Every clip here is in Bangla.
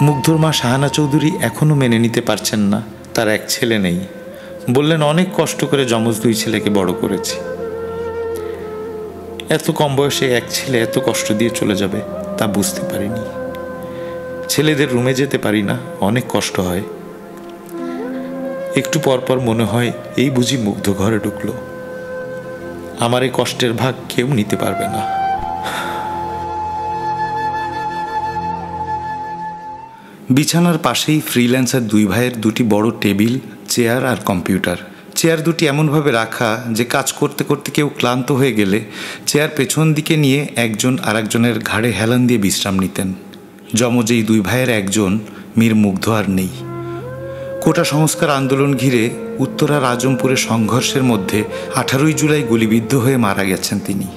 মুগ্ধর মা শাহানা চৌধুরী এখনও মেনে নিতে পারছেন না তার এক ছেলে নেই। বললেন, অনেক কষ্ট করে যমজ দুই ছেলেকে বড় করেছি, এত কম বয়সে এক ছেলে এত কষ্ট দিয়ে চলে যাবে তা বুঝতে পারিনি। ছেলেদের রুমে যেতে পারি না, অনেক কষ্ট হয়। একটু পর পর মনে হয় এই বুঝি মুগ্ধ ঘরে ঢুকলো। আমার এই কষ্টের ভাগ কেউ নিতে পারবে না। বিছানার পাশেই ফ্রিল্যান্সার দুই ভাইয়ের দুটি বড় টেবিল, চেয়ার আর কম্পিউটার। চেয়ার দুটি এমনভাবে রাখা যে কাজ করতে করতে কেউ ক্লান্ত হয়ে গেলে চেয়ার পেছন দিকে নিয়ে একজন আরেকজনের ঘাড়ে হেলান দিয়ে বিশ্রাম নিতেন। যমজ এই দুই ভাইয়ের একজন, মীর মুগ্ধ, আর নেই। কোটা সংস্কার আন্দোলন ঘিরে উত্তরার আজমপুরে সংঘর্ষের মধ্যে 18ই জুলাই গুলিবিদ্ধ হয়ে মারা গেছেন তিনি।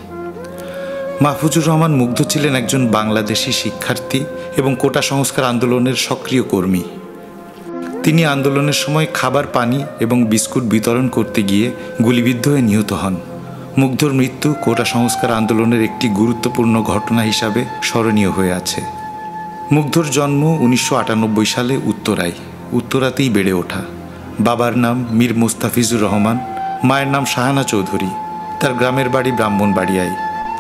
মাহফুজুর রহমান মুগ্ধ ছিলেন একজন বাংলাদেশি শিক্ষার্থী এবং কোটা সংস্কার আন্দোলনের সক্রিয় কর্মী। তিনি আন্দোলনের সময় খাবার, পানি এবং বিস্কুট বিতরণ করতে গিয়ে গুলিবিদ্ধ হয়ে নিহত হন। মুগ্ধর মৃত্যু কোটা সংস্কার আন্দোলনের একটি গুরুত্বপূর্ণ ঘটনা হিসাবে স্মরণীয় হয়ে আছে। মুগ্ধর জন্ম 1998 সালে উত্তরাতেই বেড়ে ওঠা। বাবার নাম মীর মোস্তাফিজুর রহমান, মায়ের নাম শাহানা চৌধুরী। তার গ্রামের বাড়ি ব্রাহ্মণবাড়িয়ায়।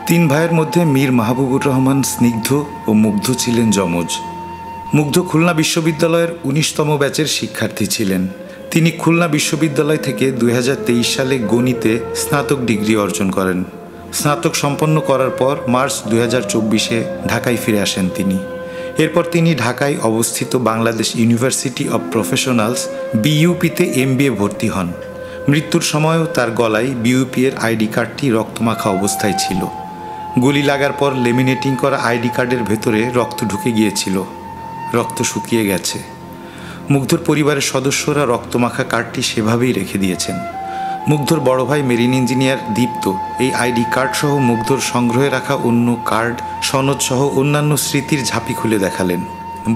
3 ভাইয়ের মধ্যে মীর মাহবুবুর রহমান, স্নিগ্ধ ও মুগ্ধ ছিলেন যমজ। মুগ্ধ খুলনা বিশ্ববিদ্যালয়ের 19তম ব্যাচের শিক্ষার্থী ছিলেন। তিনি খুলনা বিশ্ববিদ্যালয় থেকে 2023 সালে গণিতে স্নাতক ডিগ্রি অর্জন করেন। স্নাতক সম্পন্ন করার পর মার্চ 2024-এ ঢাকায় ফিরে আসেন তিনি। এরপর তিনি ঢাকায় অবস্থিত বাংলাদেশ ইউনিভার্সিটি অব প্রফেশনালস বিইউপিতে MBA ভর্তি হন। মৃত্যুর সময়ও তার গলায় বিইউপি এর আইডি কার্ডটি রক্তমাখা অবস্থায় ছিল। গুলি লাগার পর লেমিনেটিং করা আইডি কার্ডের ভেতরে রক্ত ঢুকে গিয়েছিল। রক্ত শুকিয়ে গেছে। মুগ্ধর পরিবারের সদস্যরা রক্তমাখা কার্ডটি সেভাবেই রেখে দিয়েছেন। মুগ্ধর বড় ভাই মেরিন ইঞ্জিনিয়ার দীপ্ত এই আইডি কার্ড সহ মুগ্ধর সংগ্রহে রাখা অন্য কার্ড, সনদ সহ অন্যান্য স্মৃতির ঝাঁপি খুলে দেখালেন।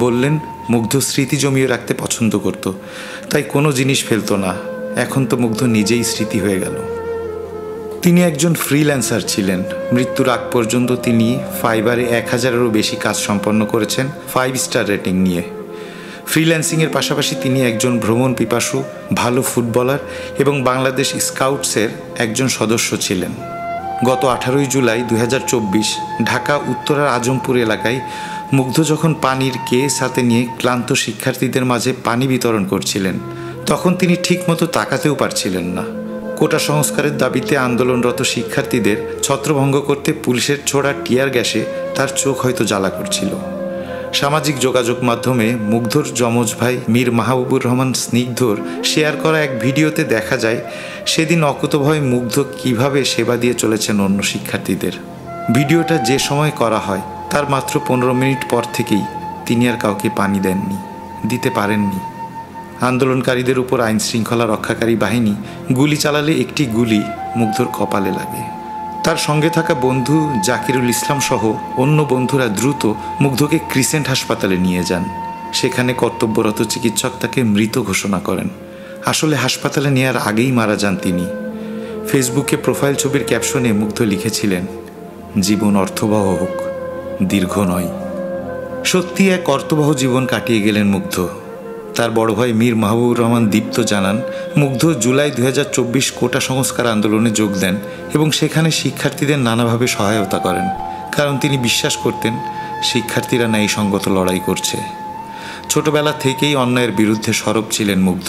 বললেন, মুগ্ধ স্মৃতি জমিয়ে রাখতে পছন্দ করত, তাই কোনো জিনিস ফেলতো না। এখন তো মুগ্ধ নিজেই স্মৃতি হয়ে গেল। তিনি একজন ফ্রিল্যান্সার ছিলেন। মৃত্যুর আগ পর্যন্ত তিনি ফাইবারে 1000-এরও বেশি কাজ সম্পন্ন করেছেন 5 স্টার রেটিং নিয়ে। ফ্রিল্যান্সিংয়ের পাশাপাশি তিনি একজন ভ্রমণ পিপাসু, ভালো ফুটবলার এবং বাংলাদেশ স্কাউটসের একজন সদস্য ছিলেন। গত 18ই জুলাই 2024 ঢাকা উত্তরার আজমপুর এলাকায় মুগ্ধ যখন পানির কেস হাতে নিয়ে ক্লান্ত শিক্ষার্থীদের মাঝে পানি বিতরণ করছিলেন, তখন তিনি ঠিকমতো তাকাতেও পারছিলেন না। কোটা সংস্কারের দাবিতে আন্দোলনরত শিক্ষার্থীদের ছত্রভঙ্গ করতে পুলিশের ছোড়া টিয়ার গ্যাসে তার চোখ হয়তো জ্বালা করছিল। সামাজিক যোগাযোগ মাধ্যমে মুগ্ধর যমজ ভাই মীর মাহবুবুর রহমান স্নিগ্ধর শেয়ার করা এক ভিডিওতে দেখা যায় সেদিন অকুতভয় মুগ্ধ কিভাবে সেবা দিয়ে চলেছেন অন্য শিক্ষার্থীদের। ভিডিওটা যে সময় করা হয় তার মাত্র 15 মিনিট পর থেকেই তিনি আর কাউকে পানি দেননি, দিতে পারেননি। আন্দোলনকারীদের উপর আইন শৃঙ্খলা রক্ষাকারী বাহিনী গুলি চালালে একটি গুলি মুগ্ধর কপালে লাগে। তার সঙ্গে থাকা বন্ধু জাকিরুল ইসলাম সহ অন্য বন্ধুরা দ্রুত মুগ্ধকে ক্রিসেন্ট হাসপাতালে নিয়ে যান। সেখানে কর্তব্যরত চিকিৎসক তাকে মৃত ঘোষণা করেন। আসলে হাসপাতালে নেওয়ার আগেই মারা যান তিনি। ফেসবুকে প্রোফাইল ছবির ক্যাপশনে মুগ্ধ লিখেছিলেন, জীবন অর্থবহ হোক, দীর্ঘ নয়। সত্যি এক অর্থবহ জীবন কাটিয়ে গেলেন মুগ্ধ। তার বড় ভাই মীর মাহবুবুর রহমান দীপ্ত জানান, মুগ্ধ জুলাই 2024 কোটা সংস্কার আন্দোলনে যোগ দেন এবং সেখানে শিক্ষার্থীদের নানাভাবে সহায়তা করেন, কারণ তিনি বিশ্বাস করতেন শিক্ষার্থীরা ন্যায়সঙ্গত লড়াই করছে। ছোটবেলা থেকেই অন্যায়ের বিরুদ্ধে সরব ছিলেন মুগ্ধ।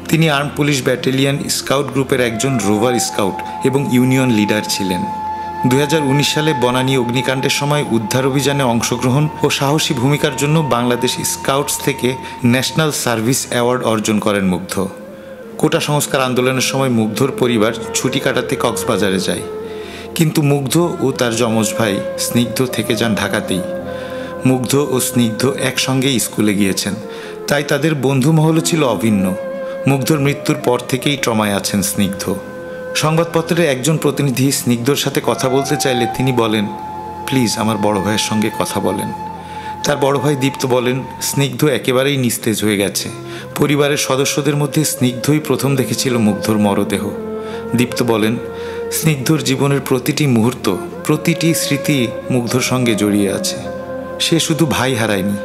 তিনি আর্ম পুলিশ ব্যাটালিয়ন স্কাউট গ্রুপের একজন রোভার স্কাউট এবং ইউনিয়ন লিডার ছিলেন। 2019 সালে বনানী অগ্নিকাণ্ডের সময় উদ্ধার অভিযানে অংশগ্রহণ ও সাহসী ভূমিকার জন্য বাংলাদেশ স্কাউটস থেকে ন্যাশনাল সার্ভিস অ্যাওয়ার্ড অর্জন করেন মুগ্ধ। কোটা সংস্কার আন্দোলনের সময় মুগ্ধর পরিবার ছুটি কাটাতে কক্সবাজারে যায়, কিন্তু মুগ্ধ ও তার যমজ ভাই স্নিগ্ধ থেকে যান ঢাকাতেই। মুগ্ধ ও স্নিগ্ধ একসঙ্গেই স্কুলে গিয়েছেন, তাই তাদের বন্ধুমহলও ছিল অভিন্ন। মুগ্ধর মৃত্যুর পর থেকেই ট্রমায় আছেন স্নিগ্ধ। সংবাদপত্রের একজন প্রতিনিধি স্নিগ্ধর সাথে কথা বলতে চাইলে তিনি বলেন, প্লিজ আমার বড় ভাইয়ের সঙ্গে কথা বলেন। তার বড় ভাই দীপ্ত বলেন, স্নিগ্ধ একেবারেই নিস্তেজ হয়ে গেছে। পরিবারের সদস্যদের মধ্যে স্নিগ্ধই প্রথম দেখেছিল মুগ্ধর মরদেহ। দীপ্ত বলেন, স্নিগ্ধর জীবনের প্রতিটি মুহূর্ত, প্রতিটি স্মৃতি মুগ্ধর সঙ্গে জড়িয়ে আছে। সে শুধু ভাই হারায়নি,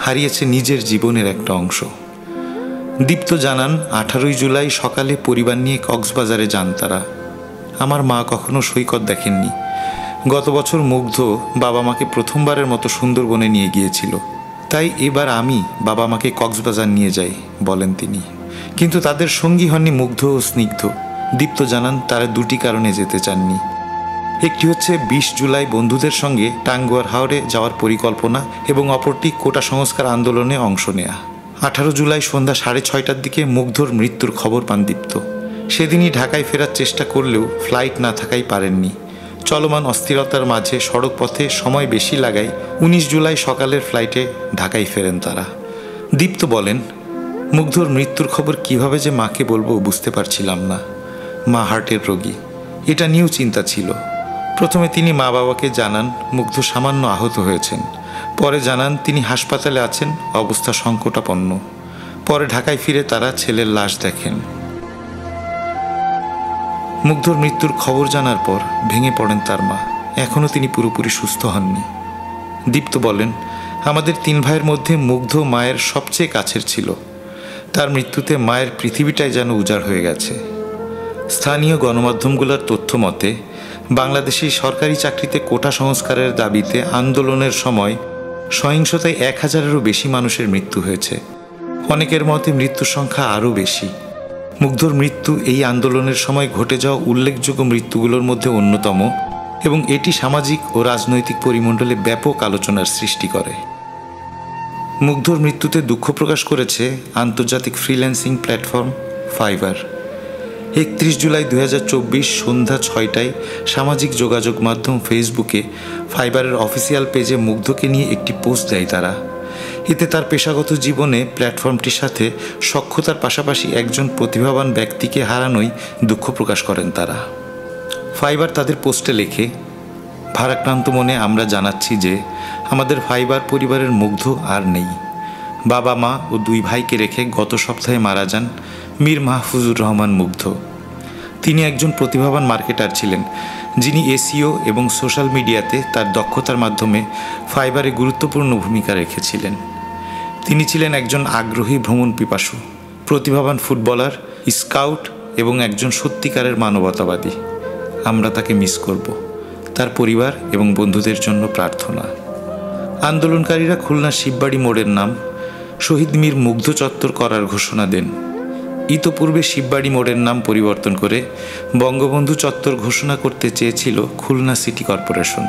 হারিয়েছে নিজের জীবনের একটা অংশ। দীপ্ত জানান 18 জুলাই সকালে পরিবার নিয়ে কক্সবাজারে যান তারা। আমার মা কখনো সৈকত দেখেননি। গত বছর মুগ্ধ বাবা মাকে প্রথমবারের মতো সুন্দরবনে নিয়ে গিয়েছিল, তাই এবার আমি বাবা মাকে কক্সবাজার নিয়ে যাই বলেন তিনি। কিন্তু তাদের সঙ্গী হননি মুগ্ধ ও স্নিগ্ধ। দীপ্ত জানান তারা দুটি কারণে যেতে চাননি। একটি হচ্ছে 20 জুলাই বন্ধুদের সঙ্গে টাঙ্গুয়ার হাওরে যাওয়ার পরিকল্পনা এবং অপরটি কোটা সংস্কার আন্দোলনে অংশ নেয়া। 18 জুলাই সন্ধ্যা 6:30টার দিকে মুগ্ধর মৃত্যুর খবর পান দীপ্ত। সেদিনই ঢাকায় ফেরার চেষ্টা করলেও ফ্লাইট না থাকাই পারেননি। চলমান অস্থিরতার মাঝে সড়ক পথে সময় বেশি লাগায় 19 জুলাই সকালের ফ্লাইটে ঢাকায় ফেরেন তারা। দীপ্ত বলেন, মুগ্ধর মৃত্যুর খবর কিভাবে যে মাকে বলবো বুঝতে পারছিলাম না। মা হার্টের রোগী, এটা নিয়েও চিন্তা ছিল। প্রথমে তিনি মা বাবাকে জানান মুগ্ধ সামান্য আহত হয়েছেন। পরে জানান তিনি হাসপাতালে আছেন, অবস্থা সংকটাপন্ন। পরে ঢাকায় ফিরে তারা ছেলের লাশ দেখেন। মুগ্ধর মৃত্যুর খবর জানার পর ভেঙে পড়েন তার মা। এখনও তিনি পুরোপুরি সুস্থ হননি। দীপ্ত বলেন, আমাদের 3 ভাইয়ের মধ্যে মুগ্ধ মায়ের সবচেয়ে কাছের ছিল। তার মৃত্যুতে মায়ের পৃথিবীটাই যেন উজাড় হয়ে গেছে। স্থানীয় গণমাধ্যমগুলোর তথ্য মতে বাংলাদেশি সরকারি চাকরিতে কোটা সংস্কারের দাবিতে আন্দোলনের সময় সহিংসতায় 1000-এরও বেশি মানুষের মৃত্যু হয়েছে। অনেকের মতে মৃত্যুর সংখ্যা আরও বেশি। মুগ্ধর মৃত্যু এই আন্দোলনের সময় ঘটে যাওয়া উল্লেখযোগ্য মৃত্যুগুলোর মধ্যে অন্যতম এবং এটি সামাজিক ও রাজনৈতিক পরিমণ্ডলে ব্যাপক আলোচনার সৃষ্টি করে। মুগ্ধর মৃত্যুতে দুঃখ প্রকাশ করেছে আন্তর্জাতিক ফ্রিল্যান্সিং প্ল্যাটফর্ম ফাইবার। 31 জুলাই 2024 সন্ধ্যা 6টায় সামাজিক যোগাযোগ মাধ্যম ফেসবুকে ফাইবারের অফিসিয়াল পেজে মুগ্ধকে নিয়ে একটি পোস্ট দেয় তারা। এতে তার পেশাগত জীবনে প্ল্যাটফর্মটির সাথে সখ্যতার পাশাপাশি একজন প্রতিভাবান ব্যক্তিকে হারানোই দুঃখ প্রকাশ করেন তারা। ফাইবার তাদের পোস্টে লেখে, ভারাক্রান্ত মনে আমরা জানাচ্ছি যে আমাদের ফাইবার পরিবারের মুগ্ধ আর নেই। বাবা মা ও 2 ভাইকে রেখে গত সপ্তাহে মারা যান মীর মাহফুজুর রহমান মুগ্ধ। তিনি একজন প্রতিভাবান মার্কেটার ছিলেন, যিনি এসইও এবং সোশ্যাল মিডিয়াতে তার দক্ষতার মাধ্যমে ফাইবারে গুরুত্বপূর্ণ ভূমিকা রেখেছিলেন। তিনি ছিলেন একজন আগ্রহী ভ্রমণ পিপাসু, প্রতিভাবান ফুটবলার, স্কাউট এবং একজন সত্যিকারের মানবতাবাদী। আমরা তাকে মিস করব। তার পরিবার এবং বন্ধুদের জন্য প্রার্থনা। আন্দোলনকারীরা খুলনা শিববাড়ি মোড়ের নাম শহীদ মীর মুগ্ধ চত্বর করার ঘোষণা দেন। ইতোপূর্বে শিববাড়ি মোড়ের নাম পরিবর্তন করে বঙ্গবন্ধু চত্বর ঘোষণা করতে চেয়েছিল খুলনা সিটি কর্পোরেশন।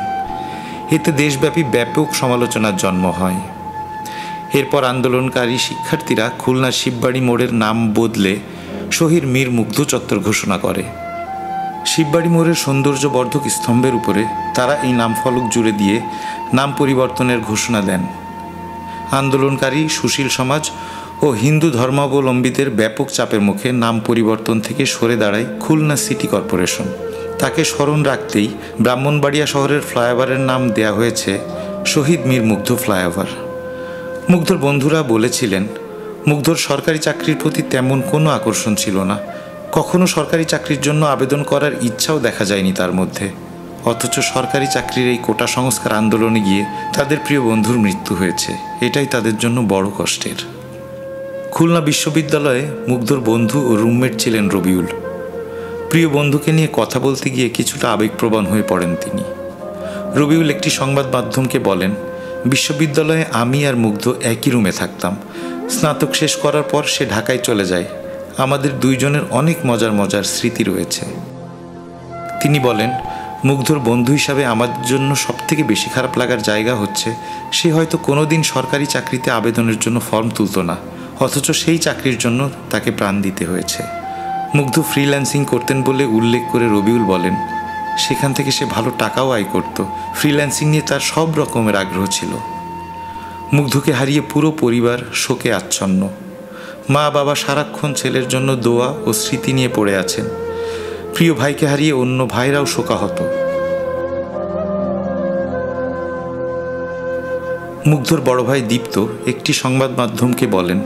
এতে দেশব্যাপী ব্যাপক সমালোচনার জন্ম হয়। এরপর আন্দোলনকারী শিক্ষার্থীরা খুলনা শিববাড়ি মোড়ের নাম বদলে শহীদ মীর মুগ্ধ চত্বর ঘোষণা করে। শিববাড়ি মোড়ের সৌন্দর্যবর্ধক স্তম্ভের উপরে তারা এই নাম ফলক জুড়ে দিয়ে নাম পরিবর্তনের ঘোষণা দেন। আন্দোলনকারী সুশীল সমাজ ও হিন্দু ধর্মাবলম্বীদের ব্যাপক চাপের মুখে নাম পরিবর্তন থেকে সরে দাঁড়ায় খুলনা সিটি কর্পোরেশন। তাকে স্মরণ রাখতেই ব্রাহ্মণবাড়িয়া শহরের ফ্লাইওভারের নাম দেয়া হয়েছে শহীদ মীর মুগ্ধ ফ্লাইওভার। মুগ্ধর বন্ধুরা বলেছিলেন, মুগ্ধর সরকারি চাকরির প্রতি তেমন কোনো আকর্ষণ ছিল না। কখনো সরকারি চাকরির জন্য আবেদন করার ইচ্ছাও দেখা যায়নি তার মধ্যে। অথচ সরকারি চাকরির এই কোটা সংস্কার আন্দোলনে গিয়ে তাদের প্রিয় বন্ধুর মৃত্যু হয়েছে। এটাই তাদের জন্য বড় কষ্টের। খুলনা বিশ্ববিদ্যালয়ে মুগ্ধর বন্ধু ও রুমমেট ছিলেন রবিউল। প্রিয় বন্ধুকে নিয়ে কথা বলতে গিয়ে কিছুটা আবেগপ্রবণ হয়ে পড়েন তিনি। রবিউল একটি সংবাদ মাধ্যমকে বলেন, বিশ্ববিদ্যালয়ে আমি আর মুগ্ধ একই রুমে থাকতাম। স্নাতক শেষ করার পর সে ঢাকায় চলে যায়। আমাদের 2 জনের অনেক মজার স্মৃতি রয়েছে। তিনি বলেন, মুগ্ধর বন্ধু হিসাবে আমার জন্য সবথেকে বেশি খারাপ লাগার জায়গা হচ্ছে সে হয়তো কোনোদিন সরকারি চাকরিতে আবেদনের জন্য ফর্ম তুলত না, অথচ সেই চাকরির জন্য তাকে প্রাণ দিতে হয়েছে। মুগ্ধ ফ্রিল্যান্সিং করতেন বলে উল্লেখ করে রবিউল বলেন, সেখান থেকে সে ভালো টাকাও আয় করত। ফ্রিল্যান্সিং নিয়ে তার সব রকমের আগ্রহ ছিল। মুগ্ধকে হারিয়ে পুরো পরিবার শোকে আচ্ছন্ন। মা বাবা সারাক্ষণ ছেলের জন্য দোয়া ও স্মৃতি নিয়ে পড়ে আছেন। প্রিয় ভাইকে হারিয়ে অন্য ভাইরাও শোকাহত। মুগ্ধর বড় ভাই দীপ্ত একটি সংবাদ মাধ্যমকে বলেন,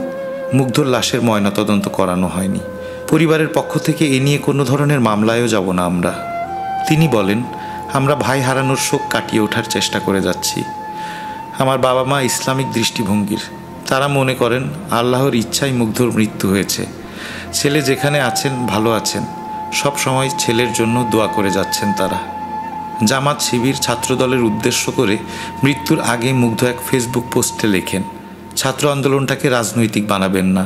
মুগ্ধর লাশের ময়নাতদন্ত করানো হয়নি। পরিবারের পক্ষ থেকে এ নিয়ে কোনো ধরনের মামলায়ও যাব না আমরা। তিনি বলেন, আমরা ভাই হারানোর শোক কাটিয়ে ওঠার চেষ্টা করে যাচ্ছি। আমার বাবা মা ইসলামিক দৃষ্টিভঙ্গির। তারা মনে করেন আল্লাহর ইচ্ছায় মুগ্ধর মৃত্যু হয়েছে। ছেলে যেখানে আছেন ভালো আছেন, সব সময় ছেলের জন্য দোয়া করে যাচ্ছেন তারা। জামাত শিবির ছাত্রদলের উদ্দেশ্য করে মৃত্যুর আগে মুগ্ধ এক ফেসবুক পোস্টে লেখেন, ছাত্র আন্দোলনটাকে রাজনৈতিক বানাবেন না।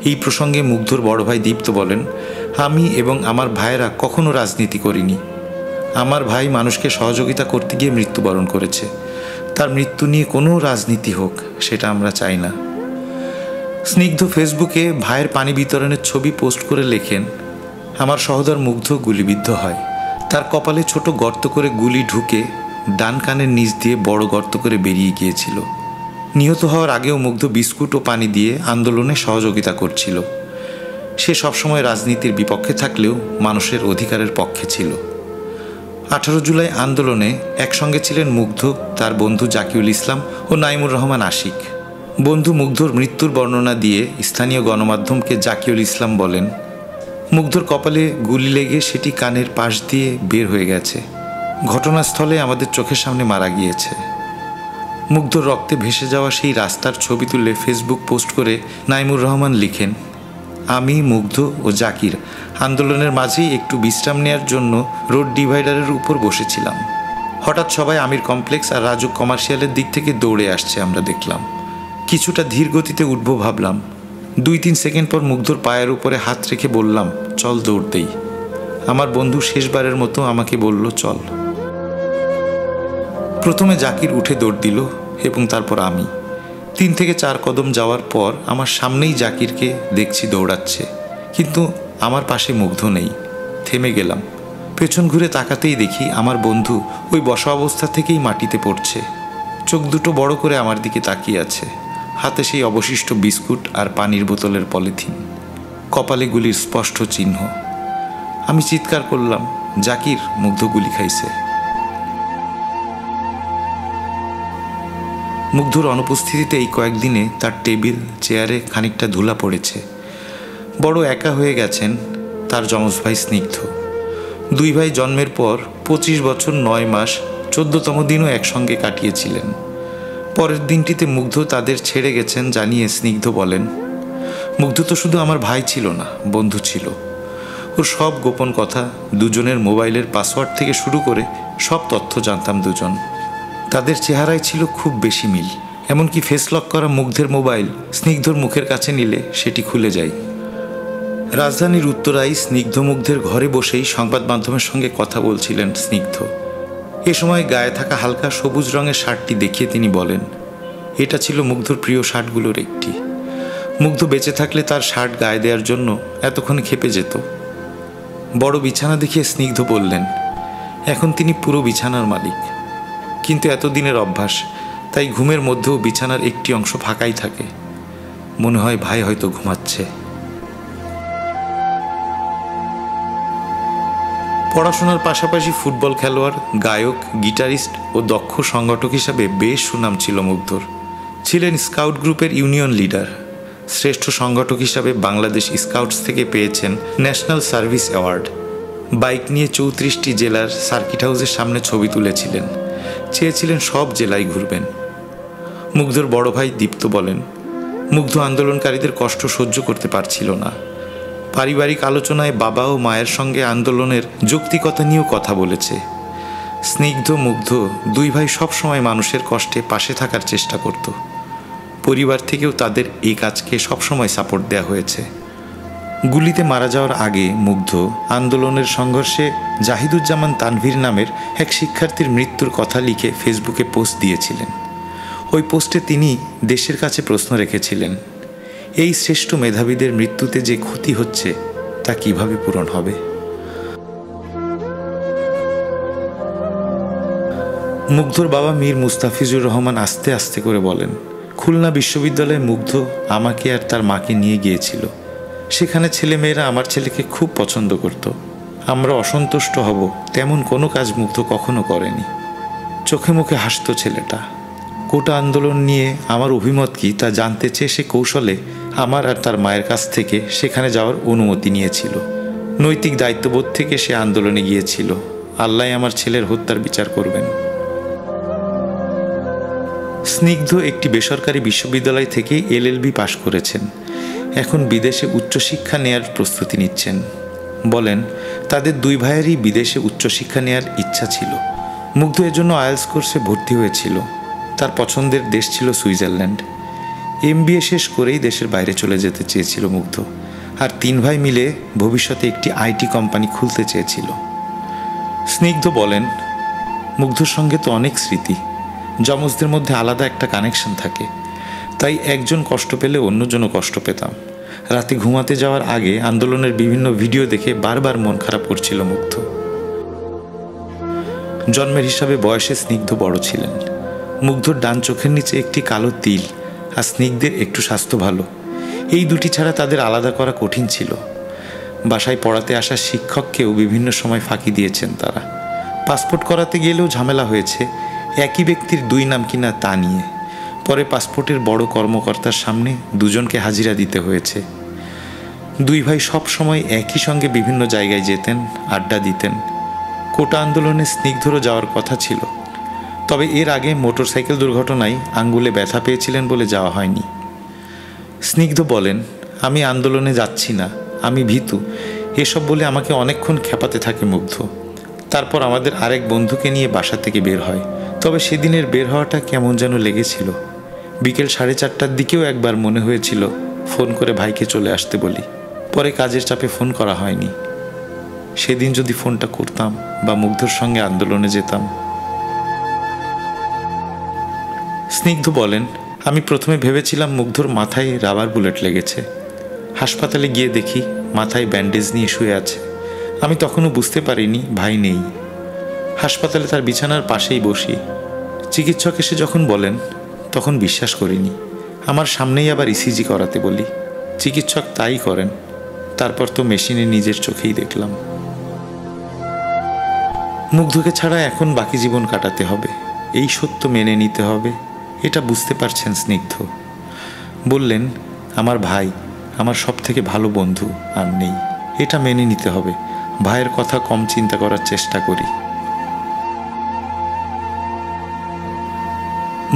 এই প্রসঙ্গে মুগ্ধর বড় ভাই দীপ্ত বলেন, আমি এবং আমার ভাইয়েরা কখনো রাজনীতি করিনি। আমার ভাই মানুষকে সহযোগিতা করতে গিয়ে মৃত্যুবরণ করেছে। তার মৃত্যু নিয়ে কোনো রাজনীতি হোক সেটা আমরা চাই না। স্নিগ্ধ ফেসবুকে ভাইয়ের পানি বিতরণের ছবি পোস্ট করে লেখেন, আমার সহোদর মুগ্ধ গুলিবিদ্ধ হয়। তার কপালে ছোট গর্ত করে গুলি ঢুকে ডান কানের নিচ দিয়ে বড় গর্ত করে বেরিয়ে গিয়েছিল। নিহত হওয়ার আগেও মুগ্ধ বিস্কুট ও পানি দিয়ে আন্দোলনে সহযোগিতা করছিল। সে সবসময় রাজনীতির বিপক্ষে থাকলেও মানুষের অধিকারের পক্ষে ছিল। 18 জুলাই আন্দোলনে একসঙ্গে ছিলেন মুগ্ধ, তার বন্ধু জাকিউল ইসলাম ও নাইমুর রহমান আশিক। বন্ধু মুগ্ধর মৃত্যুর বর্ণনা দিয়ে স্থানীয় গণমাধ্যমকে জাকিউল ইসলাম বলেন, মুগ্ধর কপালে গুলি লেগে সেটি কানের পাশ দিয়ে বের হয়ে গেছে। ঘটনাস্থলে আমাদের চোখের সামনে মারা গিয়েছে। মুগ্ধর রক্তে ভেসে যাওয়া সেই রাস্তার ছবি তুলে ফেসবুক পোস্ট করে নাইমুর রহমান লিখেন, আমি মুগ্ধ ও জাকির আন্দোলনের মাঝেই একটু বিশ্রাম নেওয়ার জন্য রোড ডিভাইডারের উপর বসেছিলাম। হঠাৎ সবাই আমির কমপ্লেক্স আর রাজু কমার্শিয়ালের দিক থেকে দৌড়ে আসছে আমরা দেখলাম। কিছুটা ধীর গতিতে উঠব ভাবলাম। 2-3 সেকেন্ড পর মুগ্ধর পায়ের উপরে হাত রেখে বললাম, চল দৌড় দেই। আমার বন্ধু শেষবারের মতো আমাকে বলল, চল। প্রথমে জাকির উঠে দৌড় দিল এবং তারপর আমি। 3 থেকে 4 কদম যাওয়ার পর আমার সামনেই জাকিরকে দেখছি দৌড়াচ্ছে, কিন্তু আমার পাশে মুগ্ধ নেই। থেমে গেলাম। পেছন ঘুরে তাকাতেই দেখি আমার বন্ধু ওই বসা অবস্থা থেকেই মাটিতে পড়ছে। চোখ দুটো বড় করে আমার দিকে তাকিয়ে আছে। হাতে সেই অবশিষ্ট বিস্কুট আর পানির বোতলের পলিথিন, কপালে গুলির স্পষ্ট চিহ্ন। আমি চিৎকার করলাম, জাকির, মুগ্ধ গুলি খাইছে। মুগ্ধর অনুপস্থিতিতে এই কয়েকদিনে তার টেবিল চেয়ারে খানিকটা ধুলা পড়েছে। বড় একা হয়ে গেছেন তার যমজ ভাই স্নিগ্ধ। 2 ভাই জন্মের পর 25 বছর 9 মাস 14তম দিনও একসঙ্গে কাটিয়েছিলেন। পরের দিনটিতে মুগ্ধ তাদের ছেড়ে গেছেন জানিয়ে স্নিগ্ধ বলেন, মুগ্ধ তো শুধু আমার ভাই ছিল না, বন্ধু ছিল। ওর সব গোপন কথা, দুজনের মোবাইলের পাসওয়ার্ড থেকে শুরু করে সব তথ্য জানতাম দুজন। তাদের চেহারায় ছিল খুব বেশি মিল। এমনকি ফেস লক করা মুগ্ধের মোবাইল স্নিগ্ধর মুখের কাছে নিলে সেটি খুলে যায়। রাজধানীর উত্তরায় স্নিগ্ধ মুগ্ধের ঘরে বসেই সংবাদ মাধ্যমের সঙ্গে কথা বলছিলেন স্নিগ্ধ। এ সময় গায়ে থাকা হালকা সবুজ রঙের শার্টটি দেখিয়ে তিনি বলেন, এটা ছিল মুগ্ধর প্রিয় শার্টগুলোর একটি। মুগ্ধ বেঁচে থাকলে তার শার্ট গায়ে দেওয়ার জন্য এতক্ষণে খেপে যেত। বড় বিছানা দেখিয়ে স্নিগ্ধ বললেন, এখন তিনি পুরো বিছানার মালিক। কিন্তু এতদিনের অভ্যাস, তাই ঘুমের মধ্যেও বিছানার একটি অংশ ফাঁকাই থাকে। মনে হয় ভাই হয়তো ঘুমাচ্ছে। পড়াশোনার পাশাপাশি ফুটবল খেলোয়াড়, গায়ক, গিটারিস্ট ও দক্ষ সংগঠক হিসাবে বেশ সুনাম ছিল মুগ্ধর। ছিলেন স্কাউট গ্রুপের ইউনিয়ন লিডার। শ্রেষ্ঠ সংগঠক হিসাবে বাংলাদেশ স্কাউটস থেকে পেয়েছেন ন্যাশনাল সার্ভিস অ্যাওয়ার্ড। বাইক নিয়ে 34টি জেলার সার্কিট হাউসের সামনে ছবি তুলেছিলেন। চেয়েছিলেন সব জেলায় ঘুরবেন। মুগ্ধর বড় ভাই দীপ্ত বলেন, মুগ্ধ আন্দোলনকারীদের কষ্ট সহ্য করতে পারছিল না। পারিবারিক আলোচনায় বাবা ও মায়ের সঙ্গে আন্দোলনের যৌক্তিকতা নিয়েও কথা বলেছে। স্নিগ্ধ, মুগ্ধ 2 ভাই সবসময় মানুষের কষ্টে পাশে থাকার চেষ্টা করত। পরিবার থেকেও তাদের এই কাজকে সবসময় সাপোর্ট দেওয়া হয়েছে। গুলিতে মারা যাওয়ার আগে মুগ্ধ আন্দোলনের সংঘর্ষে জাহিদুজ্জামান তানভীর নামের এক শিক্ষার্থীর মৃত্যুর কথা লিখে ফেসবুকে পোস্ট দিয়েছিলেন। ওই পোস্টে তিনি দেশের কাছে প্রশ্ন রেখেছিলেন, এই শ্রেষ্ঠ মেধাবীদের মৃত্যুতে যে ক্ষতি হচ্ছে তা কিভাবে পূরণ হবে। মুগ্ধর বাবা মীর মুস্তাফিজুর রহমান আস্তে আস্তে করে বলেন, খুলনা বিশ্ববিদ্যালয়ে মুগ্ধ আমাকে আর তার মাকে নিয়ে গিয়েছিল। সেখানে ছেলেমেয়েরা আমার ছেলেকে খুব পছন্দ করত। আমরা অসন্তুষ্ট হব তেমন কোনো কাজ মুগ্ধ কখনো করেনি। চোখে মুখে হাসত ছেলেটা। কোটা আন্দোলন নিয়ে আমার অভিমত কি তা জানতে চেয়ে সে কৌশলে আমার আর তার মায়ের কাছ থেকে সেখানে যাওয়ার অনুমতি নিয়েছিল। নৈতিক দায়িত্ববোধ থেকে সে আন্দোলনে গিয়েছিল। আল্লাহ আমার ছেলের হত্যার বিচার করবেন। স্নিগ্ধ একটি বেসরকারি বিশ্ববিদ্যালয় থেকে এলএলবি পাশ করেছেন। এখন বিদেশে উচ্চশিক্ষা নেয়ার প্রস্তুতি নিচ্ছেন। বলেন, তাদের দুই ভাইয়েরই বিদেশে উচ্চশিক্ষা নেয়ার ইচ্ছা ছিল। মুগ্ধ এজন্য আইএলটিএস কোর্সে ভর্তি হয়েছিল। তার পছন্দের দেশ ছিল সুইজারল্যান্ড। এমবিএ শেষ করেই দেশের বাইরে চলে যেতে চেয়েছিল মুগ্ধ। আর তিন ভাই মিলে ভবিষ্যতে একটি আইটি কোম্পানি খুলতে চেয়েছিল। স্নিগ্ধ বলেন, মুগ্ধর সঙ্গে তো অনেক স্মৃতি। যমজদের মধ্যে আলাদা একটা কানেকশন থাকে, তাই একজন কষ্ট পেলে অন্যজনও কষ্ট পেতাম। রাতে ঘুমাতে যাওয়ার আগে আন্দোলনের বিভিন্ন ভিডিও দেখে বারবার মন খারাপ করছিল মুগ্ধ। জন্মের হিসাবে বয়সে স্নিগ্ধ বড় ছিলেন। মুগ্ধর ডান চোখের নিচে একটি কালো তিল, আর স্নিগ্ধের একটু স্বাস্থ্য ভালো। এই দুটি ছাড়া তাদের আলাদা করা কঠিন ছিল। বাসায় পড়াতে আসা শিক্ষককেও বিভিন্ন সময় ফাঁকি দিয়েছেন তারা। পাসপোর্ট করাতে গেলেও ঝামেলা হয়েছে, একই ব্যক্তির দুই নাম কিনা তা নিয়ে। পরে পাসপোর্টের বড় কর্মকর্তার সামনে দুজনকে হাজিরা দিতে হয়েছে। দুই ভাই সব সময় একই সঙ্গে বিভিন্ন জায়গায় যেতেন, আড্ডা দিতেন। কোটা আন্দোলনে স্নিগ্ধরও যাওয়ার কথা ছিল, তবে এর আগে মোটরসাইকেল দুর্ঘটনায় আঙ্গুলে ব্যথা পেয়েছিলেন বলে যাওয়া হয়নি। স্নিগ্ধ বলেন, আমি আন্দোলনে যাচ্ছি না, আমি ভীতু, এসব বলে আমাকে অনেকক্ষণ খেপাতে থাকে মুগ্ধ। তারপর আমাদের আরেক বন্ধুকে নিয়ে বাসা থেকে বের হয়। তবে সেদিনের বের হওয়াটা কেমন যেন লেগেছিল। বিকেল 4:30টার দিকেও একবার মনে হয়েছিল ফোন করে ভাইকে চলে আসতে বলি। পরে কাজের চাপে ফোন করা হয়নি। সেদিন যদি ফোনটা করতাম বা মুগ্ধর সঙ্গে আন্দোলনে যেতাম। স্নিগ্ধ বলেন, আমি প্রথমে ভেবেছিলাম মুগ্ধর মাথায় রাবার বুলেট লেগেছে। হাসপাতালে গিয়ে দেখি মাথায় ব্যান্ডেজ নিয়ে শুয়ে আছে। আমি তখনও বুঝতে পারিনি ভাই নেই। হাসপাতালে তার বিছানার পাশেই বসি। চিকিৎসক এসে যখন বলেন তখন বিশ্বাস করিনি। আমার সামনেই আবার ইসিজি করাতে বলি। চিকিৎসক তাই করেন। তারপর তো মেশিনে নিজের চোখেই দেখলাম। মুগ্ধকে ছাড়া এখন বাকি জীবন কাটাতে হবে, এই সত্য মেনে নিতে হবে, এটা বুঝতে পারছেন স্নিগ্ধ। বললেন, আমার ভাই আমার সব থেকে ভালো বন্ধু আর নেই, এটা মেনে নিতে হবে। ভাইয়ের কথা কম চিন্তা করার চেষ্টা করি।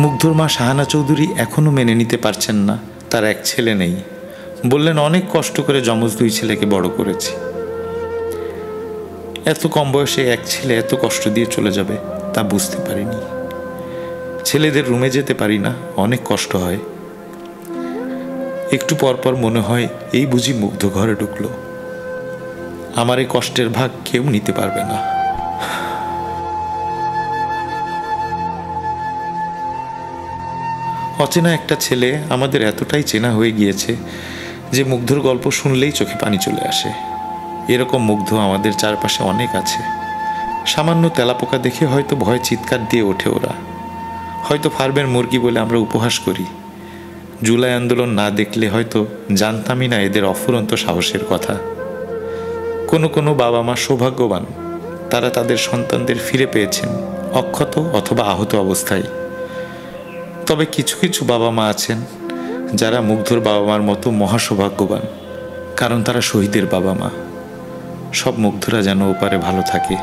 মুগ্ধর মা শাহানা চৌধুরী এখনও মেনে নিতে পারছেন না তার এক ছেলে নেই। বললেন, অনেক কষ্ট করে যমজ দুই ছেলেকে বড় করেছি। এত কম বয়সে এক ছেলে এত কষ্ট দিয়ে চলে যাবে তা বুঝতে পারিনি। ছেলেদের রুমে যেতে পারি না, অনেক কষ্ট হয়। একটু পর পর মনে হয় এই বুঝি মুগ্ধ ঘরে ঢুকলো। আমার এই কষ্টের ভাগ কেউ নিতে পারবে না। অচেনা একটা ছেলে আমাদের এতটাই চেনা হয়ে গিয়েছে যে মুগ্ধর গল্প শুনলেই চোখে পানি চলে আসে। এরকম মুগ্ধ আমাদের চারপাশে অনেক আছে। সামান্য তেলাপোকা দেখে হয়তো ভয়ে চিৎকার দিয়ে ওঠে ওরা। হয়তো ফার্মের মুরগি বলে আমরা উপহাস করি। জুলাই আন্দোলন না দেখলে হয়তো জানতামই না এদের অফুরন্ত সাহসের কথা। কোনো কোনো বাবা মা সৌভাগ্যবান, তারা তাদের সন্তানদের ফিরে পেয়েছেন অক্ষত অথবা আহত অবস্থায়। তবে কিছু কিছু বাবা মা আছেন যারা মুগ্ধর বাবা মার মতো মহাসৌভাগ্যবান, কারণ তারা শহীদের বাবা মা। সব মুগ্ধরা যেন ওপারে ভালো থাকে।